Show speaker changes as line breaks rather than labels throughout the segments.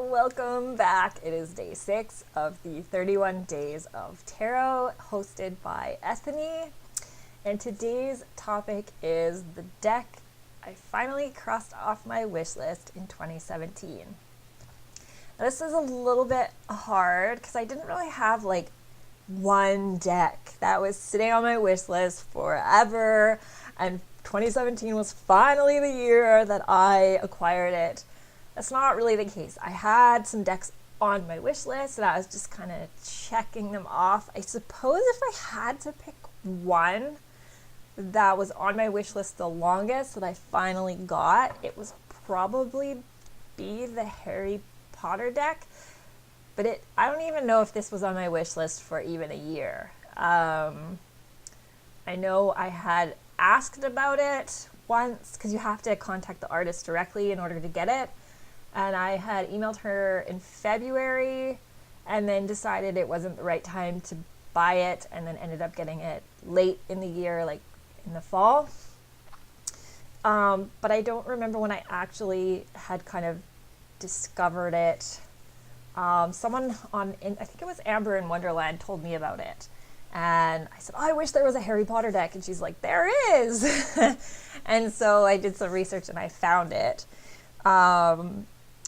welcome back. It is day 6 of the 31 Days of Tarot, hosted by Ethany. And today's topic is the deck I finally crossed off my wish list in 2017. Now, this is a little bit hard because I didn't really have like one deck that was sitting on my wish list forever, and 2017 was finally the year that I acquired it. That's not really the case. I had some decks on my wish list and I was just kind of checking them off. I suppose if I had to pick one that was on my wish list the longest that I finally got, it was probably be the Harry Potter deck. But I don't even know if this was on my wish list for even a year. I know I had asked about it once because you have to contact the artist directly in order to get it. And I had emailed her in February and then decided it wasn't the right time to buy it, and then ended up getting it late in the year, like in the fall. But I don't remember when I actually had kind of discovered it. Someone I think it was Amber in Wonderland, told me about it. And I said, oh, I wish there was a Harry Potter deck. And she's like, there is. And so I did some research and I found it.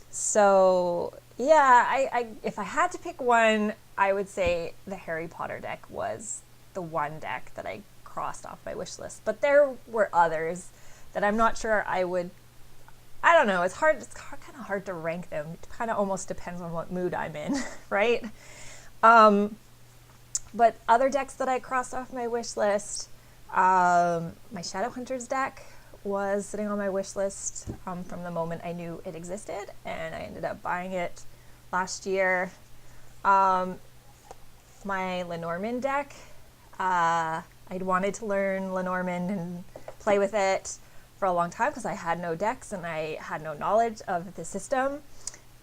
So yeah, I if I had to pick one, I would say the Harry Potter deck was the one deck that I crossed off my wish list. But there were others that I'm not sure I don't know, it's kind of hard to rank them. It kind of almost depends on what mood I'm in, right? But other decks that I crossed off my wish list, my Shadowhunters deck was sitting on my wish list from the moment I knew it existed, and I ended up buying it last year. My Lenormand deck, I'd wanted to learn Lenormand and play with it for a long time because I had no decks and I had no knowledge of the system,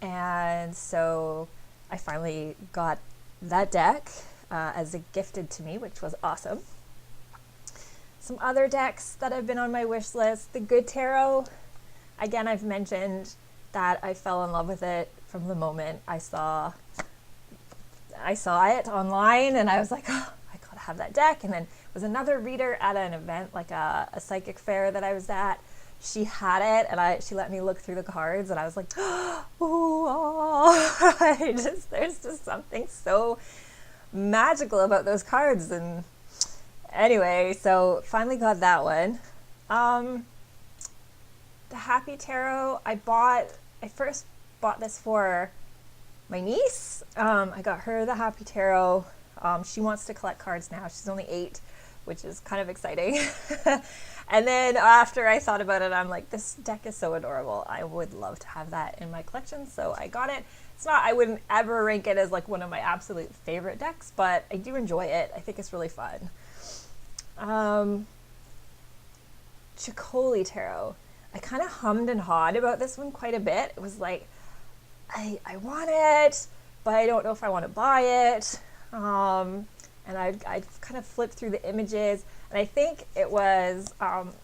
and so I finally got that deck as a gifted to me, which was awesome. Some other decks that have been on my wish list, the Good Tarot. Again, I've mentioned that I fell in love with it from the moment I saw it online, and I was like, oh, I gotta have that deck. And then it was another reader at an event, like a psychic fair that I was at. She had it, and she let me look through the cards, and I was like, oh, there's just something so magical about those cards. And anyway, so finally got that one. The Happy Tarot, I first bought this for my niece. I got her the Happy Tarot. She wants to collect cards now. She's only 8, which is kind of exciting. And then after I thought about it, I'm like, this deck is so adorable. I would love to have that in my collection, so I got it. I wouldn't ever rank it as like one of my absolute favorite decks, but I do enjoy it. I think it's really fun. Jakoli Tarot. I kind of hummed and hawed about this one quite a bit. It was like, I want it, but I don't know if I want to buy it. And I kind of flipped through the images, and I think it was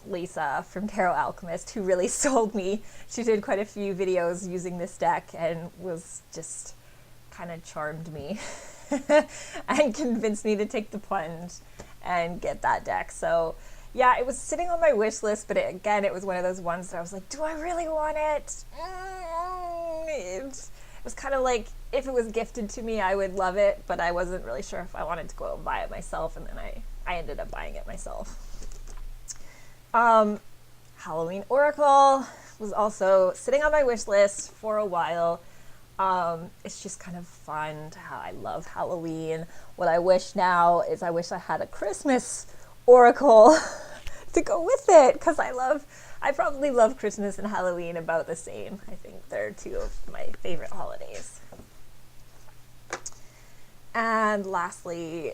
Lisa from Tarot Alchemist who really sold me. She did quite a few videos using this deck and was just kind of charmed me and convinced me to take the plunge and get that deck. So yeah, it was sitting on my wish list, but it was one of those ones that I was like, do I really want it? It was kind of like, if it was gifted to me, I would love it, but I wasn't really sure if I wanted to go out and buy it myself, and then I ended up buying it myself. Halloween Oracle was also sitting on my wish list for a while. It's just kind of fun. I love Halloween. What I wish now is I wish I had a Christmas Oracle to go with it, because I probably love Christmas and Halloween about the same. I think they're two of my favorite holidays. And lastly,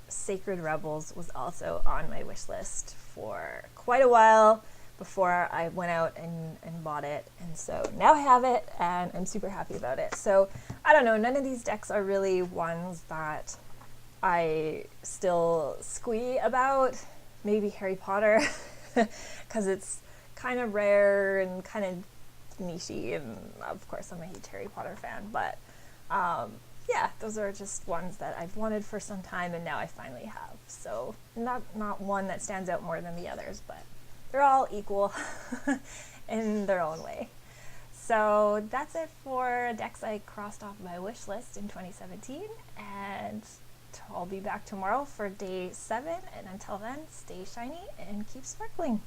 Sacred Rebels was also on my wish list for quite a while before I went out and bought it. And so now I have it, and I'm super happy about it. So I don't know, none of these decks are really ones that I still squee about. Maybe Harry Potter, because it's kind of rare and kind of nichey, and of course I'm a huge Harry Potter fan, but yeah, those are just ones that I've wanted for some time and now I finally have. So not one that stands out more than the others, but they're all equal in their own way. So that's it for decks I crossed off my wish list in 2017, and I'll be back tomorrow for day 7, and until then, stay shiny and keep sparkling.